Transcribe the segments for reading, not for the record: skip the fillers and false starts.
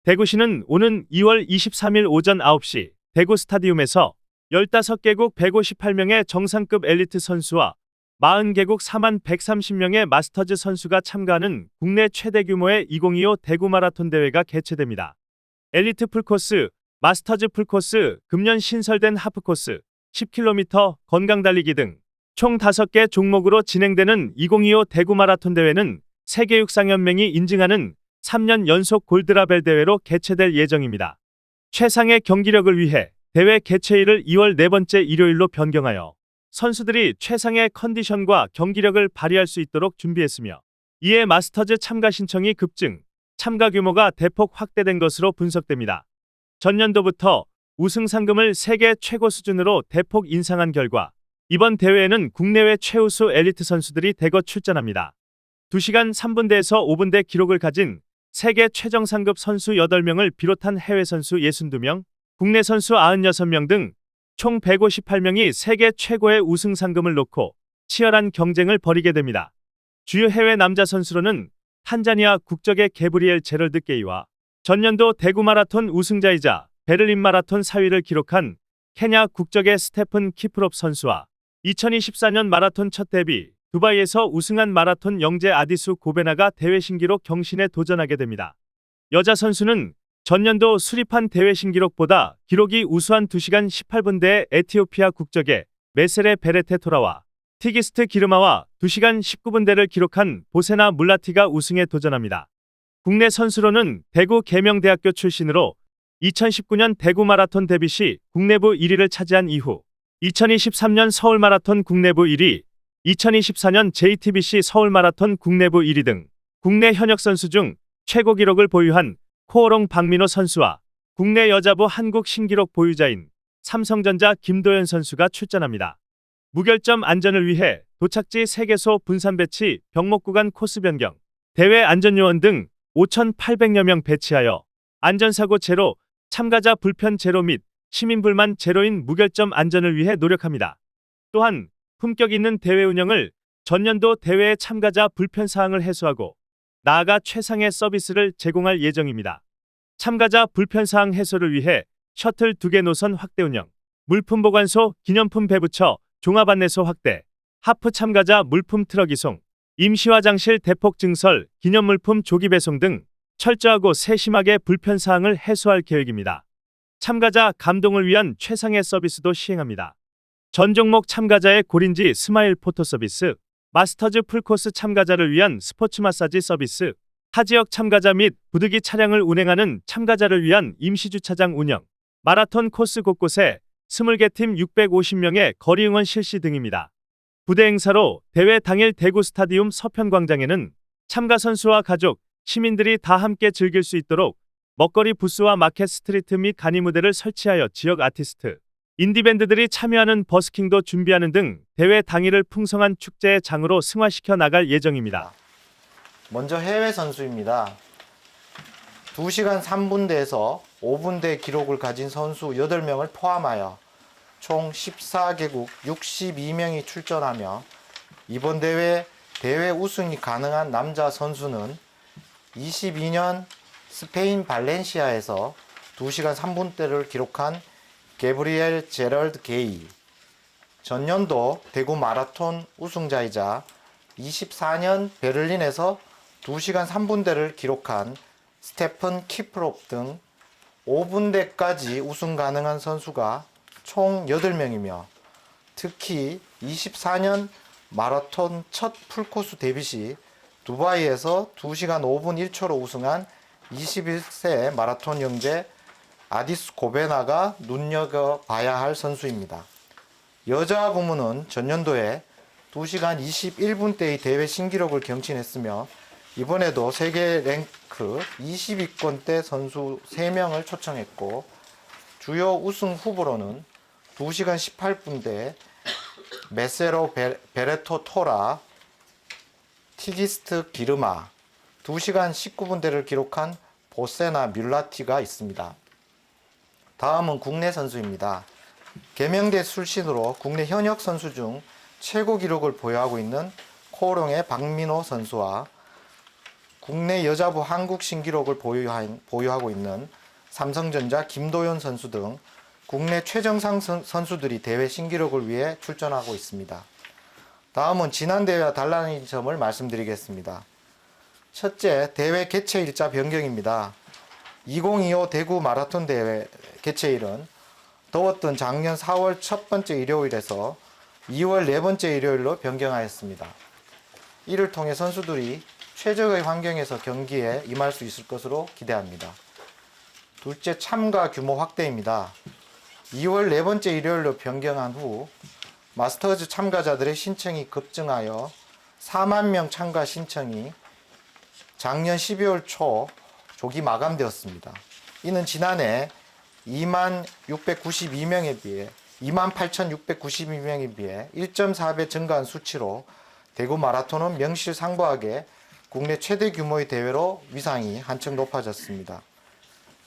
대구시는 오는 2월 23일 오전 9시 대구 스타디움에서 15개국 158명의 정상급 엘리트 선수와 40개국 4만 130명의 마스터즈 선수가 참가하는 국내 최대 규모의 2025 대구 마라톤 대회가 개최됩니다. 엘리트 풀코스, 마스터즈 풀코스, 금년 신설된 하프코스, 10km, 건강달리기 등 총 5개 종목으로 진행되는 2025 대구 마라톤 대회는 세계육상연맹이 인증하는 3년 연속 골드라벨 대회로 개최될 예정입니다. 최상의 경기력을 위해 대회 개최일을 2월 네 번째 일요일로 변경하여 선수들이 최상의 컨디션과 경기력을 발휘할 수 있도록 준비했으며, 이에 마스터즈 참가 신청이 급증, 참가 규모가 대폭 확대된 것으로 분석됩니다. 전년도부터 우승 상금을 세계 최고 수준으로 대폭 인상한 결과 이번 대회에는 국내외 최우수 엘리트 선수들이 대거 출전합니다. 2시간 3분대에서 5분대 기록을 가진 세계 최정 상급 선수 8명을 비롯한 해외 선수 62명, 국내 선수 96명 등 총 158명이 세계 최고의 우승 상금을 놓고 치열한 경쟁을 벌이게 됩니다. 주요 해외 남자 선수로는 탄자니아 국적의 게브리엘 제럴드 게이와 전년도 대구 마라톤 우승자이자 베를린 마라톤 4위를 기록한 케냐 국적의 스테픈 키프롭 선수와 2024년 마라톤 첫 데뷔, 두바이에서 우승한 마라톤 영재 아디수 고베나가 대회 신기록 경신에 도전하게 됩니다. 여자 선수는 전년도 수립한 대회 신기록보다 기록이 우수한 2시간 18분대의 에티오피아 국적의 메세레 베레테토라와 티기스트 기르마와 2시간 19분대를 기록한 보세나 물라티가 우승에 도전합니다. 국내 선수로는 대구 계명대학교 출신으로 2019년 대구 마라톤 데뷔 시 국내부 1위를 차지한 이후 2023년 서울 마라톤 국내부 1위, 2024년 JTBC 서울 마라톤 국내부 1위 등 국내 현역 선수 중 최고 기록을 보유한 코오롱 박민호 선수와 국내 여자부 한국 신기록 보유자인 삼성전자 김도연 선수가 출전합니다. 무결점 안전을 위해 도착지 세개소 분산 배치, 병목 구간 코스 변경, 대회 안전요원 등 5,800여 명 배치하여 안전사고 제로, 참가자 불편 제로 및 시민 불만 제로인 무결점 안전을 위해 노력합니다. 또한 품격 있는 대회 운영을 전년도 대회의 참가자 불편 사항을 해소하고 나아가 최상의 서비스를 제공할 예정입니다. 참가자 불편 사항 해소를 위해 셔틀 2개 노선 확대 운영, 물품 보관소, 기념품 배부처, 종합 안내소 확대, 하프 참가자 물품 트럭 이송, 임시 화장실 대폭 증설, 기념물품 조기 배송 등 철저하고 세심하게 불편 사항을 해소할 계획입니다. 참가자 감동을 위한 최상의 서비스도 시행합니다. 전 종목 참가자의 고린지 스마일 포토 서비스, 마스터즈 풀코스 참가자를 위한 스포츠 마사지 서비스, 타지역 참가자 및 부득이 차량을 운행하는 참가자를 위한 임시주차장 운영, 마라톤 코스 곳곳에 20개 팀 650명의 거리 응원 실시 등입니다. 부대 행사로 대회 당일 대구 스타디움 서편광장에는 참가 선수와 가족, 시민들이 다 함께 즐길 수 있도록 먹거리 부스와 마켓 스트리트 및 간이 무대를 설치하여 지역 아티스트, 인디밴드들이 참여하는 버스킹도 준비하는 등 대회 당일을 풍성한 축제의 장으로 승화시켜 나갈 예정입니다. 먼저 해외 선수입니다. 2시간 3분대에서 5분대 기록을 가진 선수 8명을 포함하여 총 14개국 62명이 출전하며 이번 대회 우승이 가능한 남자 선수는 22년 스페인 발렌시아에서 2시간 3분대를 기록한 게브리엘 제럴드 게이, 전년도 대구 마라톤 우승자이자 24년 베를린에서 2시간 3분대를 기록한 스테픈 키프롭 등 5분대까지 우승 가능한 선수가 총 8명이며 특히 24년 마라톤 첫 풀코스 데뷔 시 두바이에서 2시간 5분 1초로 우승한 21세 마라톤 영재 아디스 고베나가 눈여겨봐야 할 선수입니다. 여자 부문은 전년도에 2시간 21분대의 대회 신기록을 경신했으며 이번에도 세계 랭크 20위권대 선수 3명을 초청했고 주요 우승 후보로는 2시간 18분대 메세로 베레토 토라, 티기스트 기르마, 2시간 19분대를 기록한 보세나 뮬라티가 있습니다. 다음은 국내 선수입니다. 계명대 출신으로 국내 현역 선수 중 최고 기록을 보유하고 있는 코오롱의 박민호 선수와 국내 여자부 한국 신기록을 보유하고 있는 삼성전자 김도연 선수 등 국내 최정상 선수들이 대회 신기록을 위해 출전하고 있습니다. 다음은 지난 대회와 달라진 점을 말씀드리겠습니다. 첫째, 대회 개최 일자 변경입니다. 2025 대구 마라톤 대회 개최일은 더웠던 작년 4월 첫 번째 일요일에서 2월 네 번째 일요일로 변경하였습니다. 이를 통해 선수들이 최적의 환경에서 경기에 임할 수 있을 것으로 기대합니다. 둘째, 참가 규모 확대입니다. 2월 네 번째 일요일로 변경한 후 마스터즈 참가자들의 신청이 급증하여 4만 명 참가 신청이 작년 12월 초 조기 마감되었습니다. 이는 지난해 28,692명에 비해 1.4배 증가한 수치로 대구 마라톤은 명실상부하게 국내 최대 규모의 대회로 위상이 한층 높아졌습니다.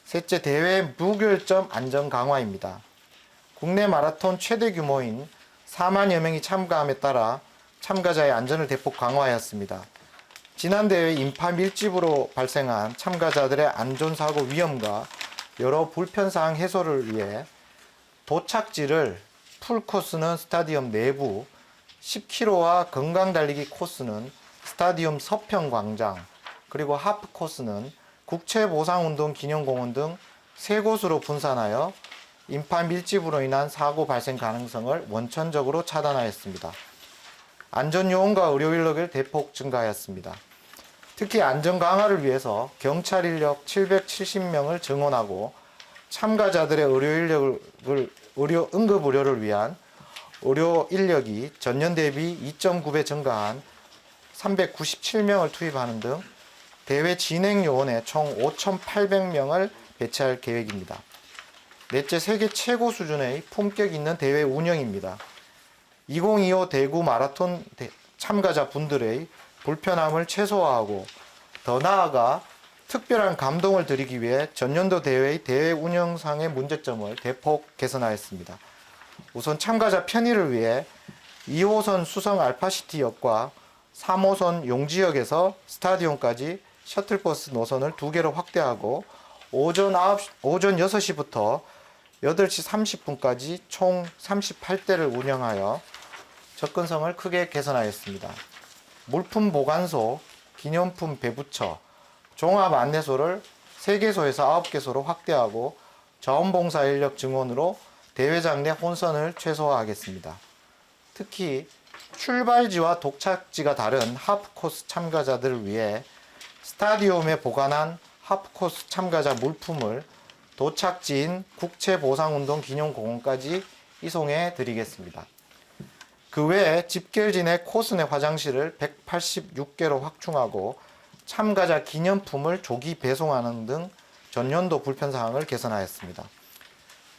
셋째, 대회 무결점 안전 강화입니다. 국내 마라톤 최대 규모인 4만여 명이 참가함에 따라 참가자의 안전을 대폭 강화하였습니다. 지난 대회 인파 밀집으로 발생한 참가자들의 안전사고 위험과 여러 불편사항 해소를 위해 도착지를 풀코스는 스타디움 내부, 10km와 건강달리기 코스는 스타디움 서평광장, 그리고 하프 코스는 국채보상운동 기념공원 등 세 곳으로 분산하여 인파 밀집으로 인한 사고 발생 가능성을 원천적으로 차단하였습니다. 안전요원과 의료 인력을 대폭 증가하였습니다. 특히 안전 강화를 위해서 경찰 인력 770명을 증원하고 참가자들의 응급의료를 위한 의료 인력이 전년 대비 2.9배 증가한 397명을 투입하는 등 대회 진행 요원에 총 5,800명을 배치할 계획입니다. 넷째, 세계 최고 수준의 품격 있는 대회 운영입니다. 2025 대구 마라톤 참가자 분들의 불편함을 최소화하고 더 나아가 특별한 감동을 드리기 위해 전년도 대회의 대회 운영상의 문제점을 대폭 개선하였습니다. 우선 참가자 편의를 위해 2호선 수성 알파시티역과 3호선 용지역에서 스타디움까지 셔틀버스 노선을 2개로 확대하고 오전 6시부터 8시 30분까지 총 38대를 운영하여 접근성을 크게 개선하였습니다. 물품 보관소, 기념품 배부처, 종합 안내소를 3개소에서 9개소로 확대하고 자원봉사 인력 증원으로 대회장 내 혼선을 최소화하겠습니다. 특히 출발지와 도착지가 다른 하프코스 참가자들을 위해 스타디움에 보관한 하프코스 참가자 물품을 도착지인 국채보상운동 기념공원까지 이송해 드리겠습니다. 그 외에 집결지 내 코스 내 화장실을 186개로 확충하고 참가자 기념품을 조기 배송하는 등 전년도 불편사항을 개선하였습니다.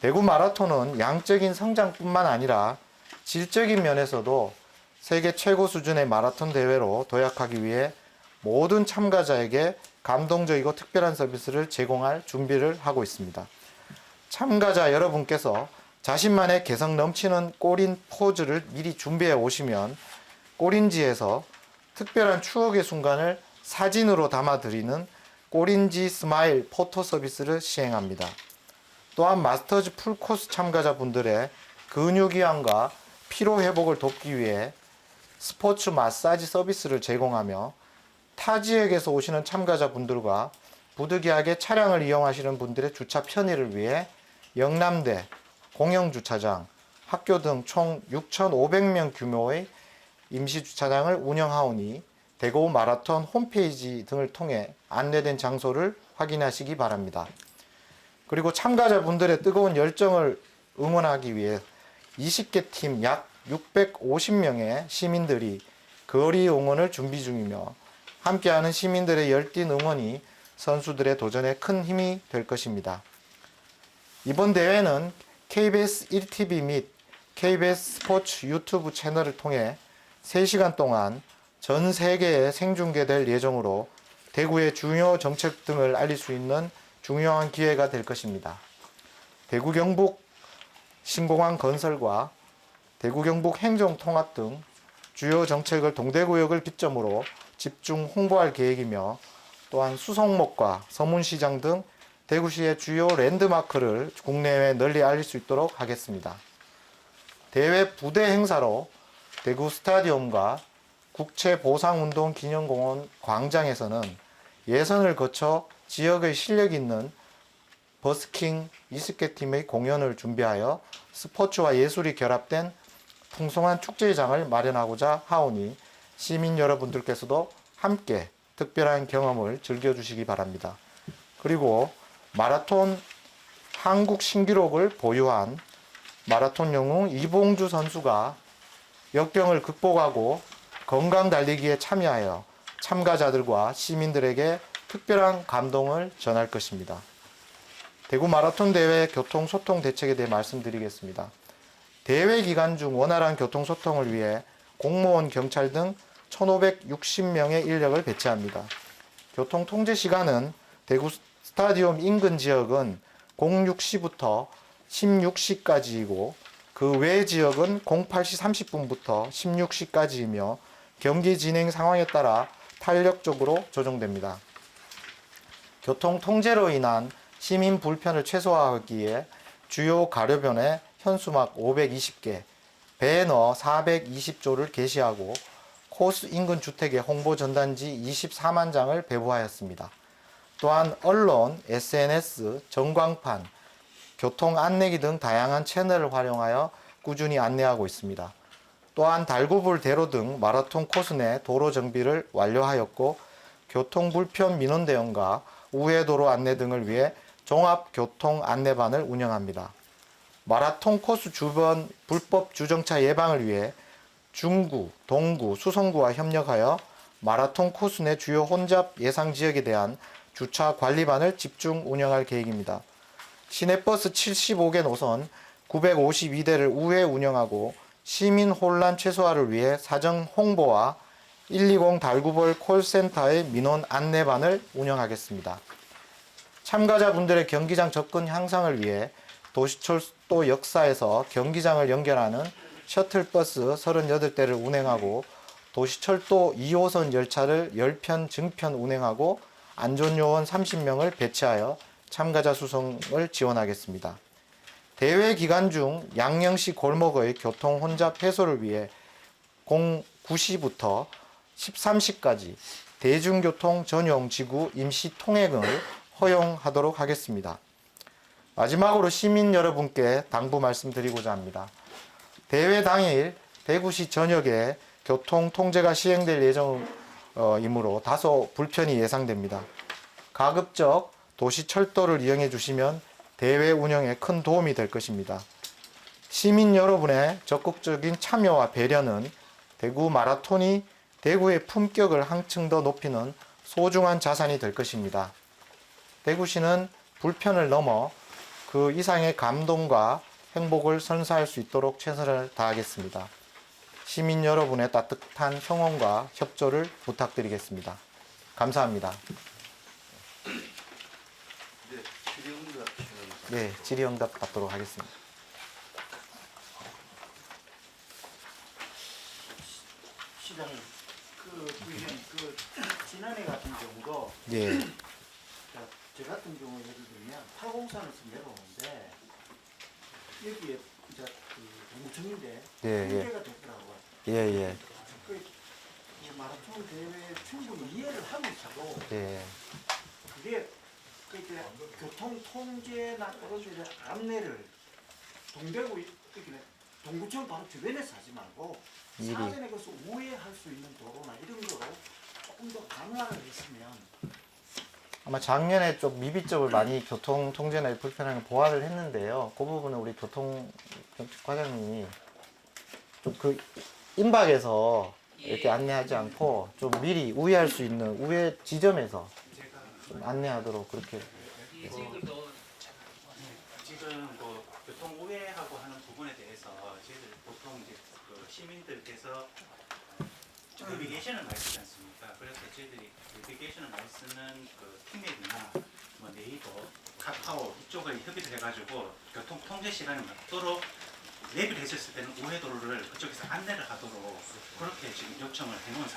대구 마라톤은 양적인 성장뿐만 아니라 질적인 면에서도 세계 최고 수준의 마라톤 대회로 도약하기 위해 모든 참가자에게 감동적이고 특별한 서비스를 제공할 준비를 하고 있습니다. 참가자 여러분께서 자신만의 개성 넘치는 꼬린 포즈를 미리 준비해 오시면 꼬린지에서 특별한 추억의 순간을 사진으로 담아드리는 꼬린지 스마일 포토 서비스를 시행합니다. 또한 마스터즈 풀코스 참가자분들의 근육이완과 피로회복을 돕기 위해 스포츠 마사지 서비스를 제공하며 타 지역에서 오시는 참가자분들과 부득이하게 차량을 이용하시는 분들의 주차 편의를 위해 영남대, 공영주차장, 학교 등 총 6,500명 규모의 임시주차장을 운영하오니 대구 마라톤 홈페이지 등을 통해 안내된 장소를 확인하시기 바랍니다. 그리고 참가자분들의 뜨거운 열정을 응원하기 위해 20개 팀 약 650명의 시민들이 거리 응원을 준비 중이며 함께하는 시민들의 열띤 응원이 선수들의 도전에 큰 힘이 될 것입니다. 이번 대회는 KBS 1TV 및 KBS 스포츠 유튜브 채널을 통해 3시간 동안 전 세계에 생중계될 예정으로 대구의 중요 정책 등을 알릴 수 있는 중요한 기회가 될 것입니다. 대구 경북 신공항 건설과 대구 경북 행정통합 등 주요 정책을 동대구역을 기점으로 집중 홍보할 계획이며 또한 수성목과 서문시장 등 대구시의 주요 랜드마크를 국내외 널리 알릴 수 있도록 하겠습니다. 대회 부대 행사로 대구 스타디움과 국채보상운동기념공원 광장에서는 예선을 거쳐 지역의 실력 있는 버스킹 20개 팀의 공연을 준비하여 스포츠와 예술이 결합된 풍성한 축제장을 마련하고자 하오니 시민 여러분들께서도 함께 특별한 경험을 즐겨주시기 바랍니다. 그리고 마라톤 한국 신기록을 보유한 마라톤 영웅 이봉주 선수가 역경을 극복하고 건강 달리기에 참여하여 참가자들과 시민들에게 특별한 감동을 전할 것입니다. 대구 마라톤 대회 교통소통 대책에 대해 말씀드리겠습니다. 대회 기간 중 원활한 교통소통을 위해 공무원, 경찰 등 1,560명의 인력을 배치합니다. 교통 통제 시간은 대구 스타디움 인근 지역은 06시부터 16시까지이고 그 외 지역은 08시 30분부터 16시까지이며 경기 진행 상황에 따라 탄력적으로 조정됩니다. 교통 통제로 인한 시민 불편을 최소화하기 위해 주요 가로변에 현수막 520개, 배너 420조를 게시하고 코스 인근 주택에 홍보 전단지 24만 장을 배부하였습니다. 또한 언론, SNS, 전광판, 교통 안내기 등 다양한 채널을 활용하여 꾸준히 안내하고 있습니다. 또한 달구불 대로 등 마라톤 코스 내 도로 정비를 완료하였고 교통 불편 민원 대응과 우회 도로 안내 등을 위해 종합 교통 안내반을 운영합니다. 마라톤 코스 주변 불법 주정차 예방을 위해 중구, 동구, 수성구와 협력하여 마라톤 코스 내 주요 혼잡 예상 지역에 대한 주차 관리반을 집중 운영할 계획입니다. 시내버스 75개 노선 952대를 우회 운영하고 시민 혼란 최소화를 위해 사전 홍보와 120 달구벌 콜센터의 민원 안내반을 운영하겠습니다. 참가자분들의 경기장 접근 향상을 위해 도시철도 역사에서 경기장을 연결하는 셔틀버스 38대를 운행하고 도시철도 2호선 열차를 10편 증편 운행하고 안전요원 30명을 배치하여 참가자 수송을 지원하겠습니다. 대회 기간 중 양령시 골목의 교통 혼잡 해소를 위해 09시부터 13시까지 대중교통 전용 지구 임시 통행을 허용하도록 하겠습니다. 마지막으로 시민 여러분께 당부 말씀드리고자 합니다. 대회 당일 대구시 전역에 교통 통제가 시행될 예정이므로 다소 불편이 예상됩니다. 가급적 도시철도를 이용해 주시면 대회 운영에 큰 도움이 될 것입니다. 시민 여러분의 적극적인 참여와 배려는 대구 마라톤이 대구의 품격을 한층 더 높이는 소중한 자산이 될 것입니다. 대구시는 불편을 넘어 그 이상의 감동과 행복을 선사할 수 있도록 최선을 다하겠습니다. 시민 여러분의 따뜻한 성원과 협조를 부탁드리겠습니다. 감사합니다. 네, 질의응답 받도록 하겠습니다. 시장님, 부위원, 지난해 같은 경우도 예, 저 같은 경우 예를 들면 팔공산에서 내려오는데 여기에 동구청인데 예, 예. 문제가 됐더라고요. 예, 예, 이 마라톤 대회 충분히 이해를 하고 있어도 예, 그게 이제 교통 통제나 이런 데 안내를 동대구 동구청 바로 주변에서 하지 말고 미리. 사전에 가서 우회할 수 있는 도로나 이런 거로 조금 더 강화를 했으면 아마 작년에 좀 미비점을 많이 교통 통제나 불편함을 보완을 했는데요. 그 부분은 우리 교통 과장님이 좀 그 임박에서 이렇게 안내하지 않고 좀 미리 우회할 수 있는 우회 지점에서 좀 안내하도록 그렇게. 지금 그 교통 우회하고 하는 부분에 대해서 저희들 보통 이제 시민들께서 내비게이션을 많이 쓰지 않습니까? 그래서 저희들이 내비게이션을 많이 쓰는 팀맵이나 뭐 네이버, 카카오 이쪽을 협의를 해가지고 교통 통제 시간에 맞도록 내비를 했었을 때는 우회 도로를 그쪽에서 안내를 하도록 그렇게 지금 요청을 해놓은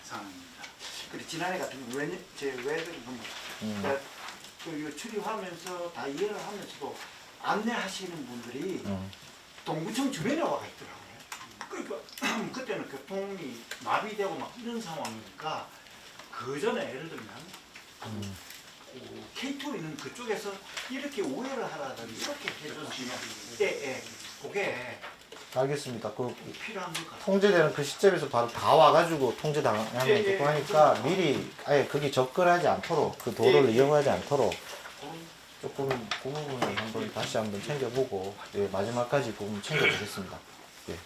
상황입니다. 그래 지난해 같은 경우 제 외들이 보면 그러니까 그 출입하면서 다 이해를 하면서도 안내하시는 분들이 동구청 주변에 와가 있더라고요. 그러니까 그때는 교통이 마비되고 막 이런 상황이니까 그 전에 예를 들면 그 K2 있는 그쪽에서 이렇게 우회를 하라든지 이렇게 해주시면 예, 그게 알겠습니다. 그 필요한 것 같아요. 통제되는 그 시점에서 바로 다 와가지고 통제당하면 예, 좋고 예, 하니까 그러니까. 미리 아예 거기 접근하지 않도록 그 도로를 예, 예. 이용하지 않도록 조금 그 부분을 한번 다시 한번 챙겨보고 예, 마지막까지 그 부분 챙겨보겠습니다. 예.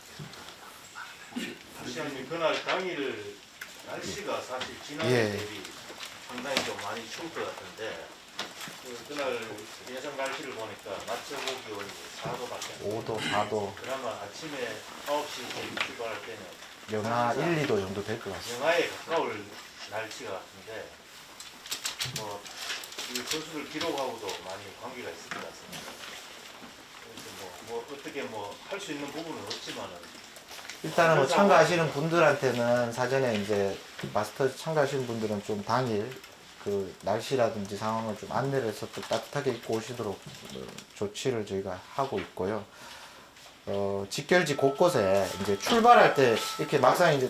시장님 그날 당일 날씨가 사실 지난해 예. 대비 상당히 좀 많이 추울 것 같은데 그날 예상 날씨를 보니까 낮 최고 기온이 4도밖에 안 돼요. 5도, 4도, 그나마 아침에 9시 출발할 때는 영하 1, 2도 정도 될 것 같습니다. 영하에 가까울 날씨가 같은데 이 선수들 기록하고도 많이 관계가 있을 것 같습니다. 그래서 어떻게 할 수 있는 부분은 없지만은 일단은 뭐 참가하시는 분들한테는 사전에 이제 마스터즈 참가하시는 분들은 좀 당일 그 날씨라든지 상황을 좀 안내를 해서 또 따뜻하게 입고 오시도록 조치를 저희가 하고 있고요. 직결지 곳곳에 이제 출발할 때 이렇게 막상 이제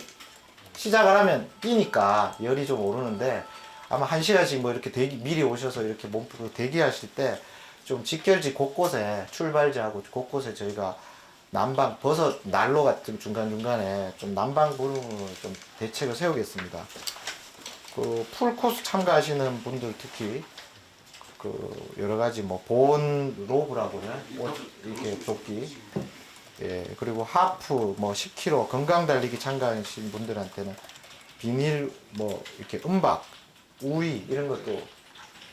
시작을 하면 뛰니까 열이 좀 오르는데 아마 1시간씩 뭐 이렇게 미리 오셔서 이렇게 몸 풀고 대기하실 때 좀 직결지 곳곳에 출발지하고 곳곳에 저희가 난방 버섯 난로 같은 중간중간에 좀 난방 부분을 좀 대책을 세우겠습니다. 그 풀코스 참가하시는 분들 특히 그 여러 가지 뭐 보온 로브라고 그러나 이렇게 조끼 예 그리고 하프 뭐 10km 건강 달리기 참가하신 분들한테는 비닐 뭐 이렇게 은박 우위 이런 것도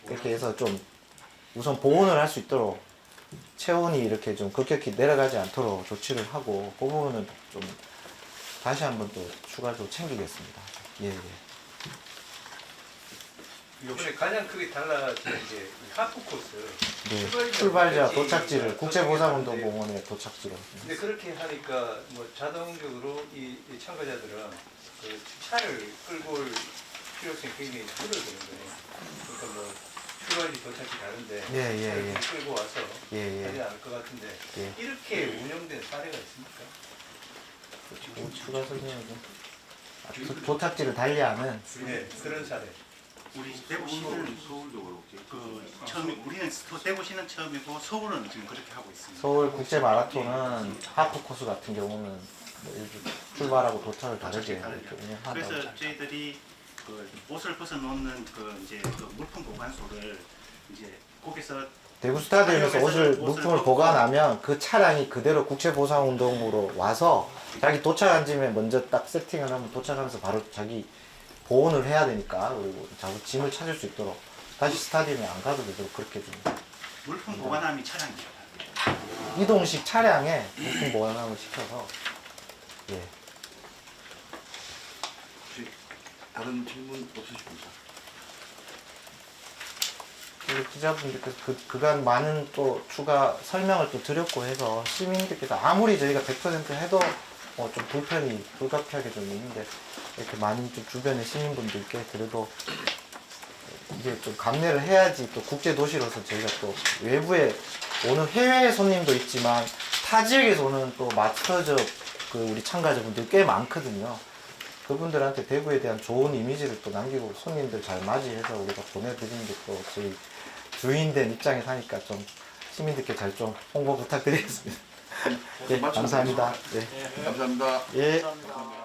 이렇게 해서 좀 우선 보온을 할 수 있도록 체온이 이렇게 좀 급격히 내려가지 않도록 조치를 하고 그 부분은 좀 다시 한번 또 추가적으로 챙기겠습니다. 예, 예. 이번에 가장 크게 달라진 게 하프 코스. 네, 출발지와 도착지를 국제보상운동공원에 도착지로. 근데 그렇게 하니까 뭐 자동적으로 이 참가자들은 그 차를 끌고 올 필요성이 굉장히 줄어드는데, 그러니까 뭐 출발지 도착지 다른데 예, 예, 차를 예. 끌고 와서 예, 예. 하지 않을 것 같은데 예. 이렇게 운영된 사례가 있습니까? 추가 설명은 도착지를 달리하는 네, 그런 사례. 우리 대구시는 서울도 그렇고 우리는 대구시는 처음이고 서울은 지금 그렇게 하고 있습니다. 서울 국제 마라톤은 하프 코스 같은 경우는 뭐 일부 출발하고 도착을 다르게 이렇게 운영한다고. 그래서 저희들이 그 옷을 벗어놓는 그 이제 그 물품 보관소를 이제 거기서 대구 스타디움에서 물품을 벗고 보관하면 그 차량이 그대로 국제보상운동으로 와서 자기 도착한 집에 먼저 딱 세팅을 하면 도착하면서 바로 자기 보온을 해야 되니까 그리고 자기 짐을 찾을 수 있도록 다시 스타디움에 안 가도 되도록 그렇게 좀 물품 보관함이 차량이죠. 이동식 차량에 물품 보관함을 시켜서 예. 혹시 다른 질문 없으십니까? 그리고 기자분들께서 그간 많은 또 추가 설명을 또 드렸고 해서 시민들께서 아무리 저희가 100% 해도 좀 불편이 불가피하게 좀 있는데 이렇게 많이 좀 주변의 시민분들께 그래도 이제 좀 감내를 해야지 또 국제 도시로서 저희가 또 외부에 오는 해외 손님도 있지만 타 지역에서 오는 또 마스터즈 그 우리 참가자분들 꽤 많거든요. 그분들한테 대구에 대한 좋은 이미지를 또 남기고 손님들 잘 맞이해서 우리가 보내드리는 게 또 저희 주인된 입장에서 하니까 좀 시민들께 잘 좀 홍보 부탁드리겠습니다. 예, 감사합니다. 예. 감사합니다. 예. 감사합니다.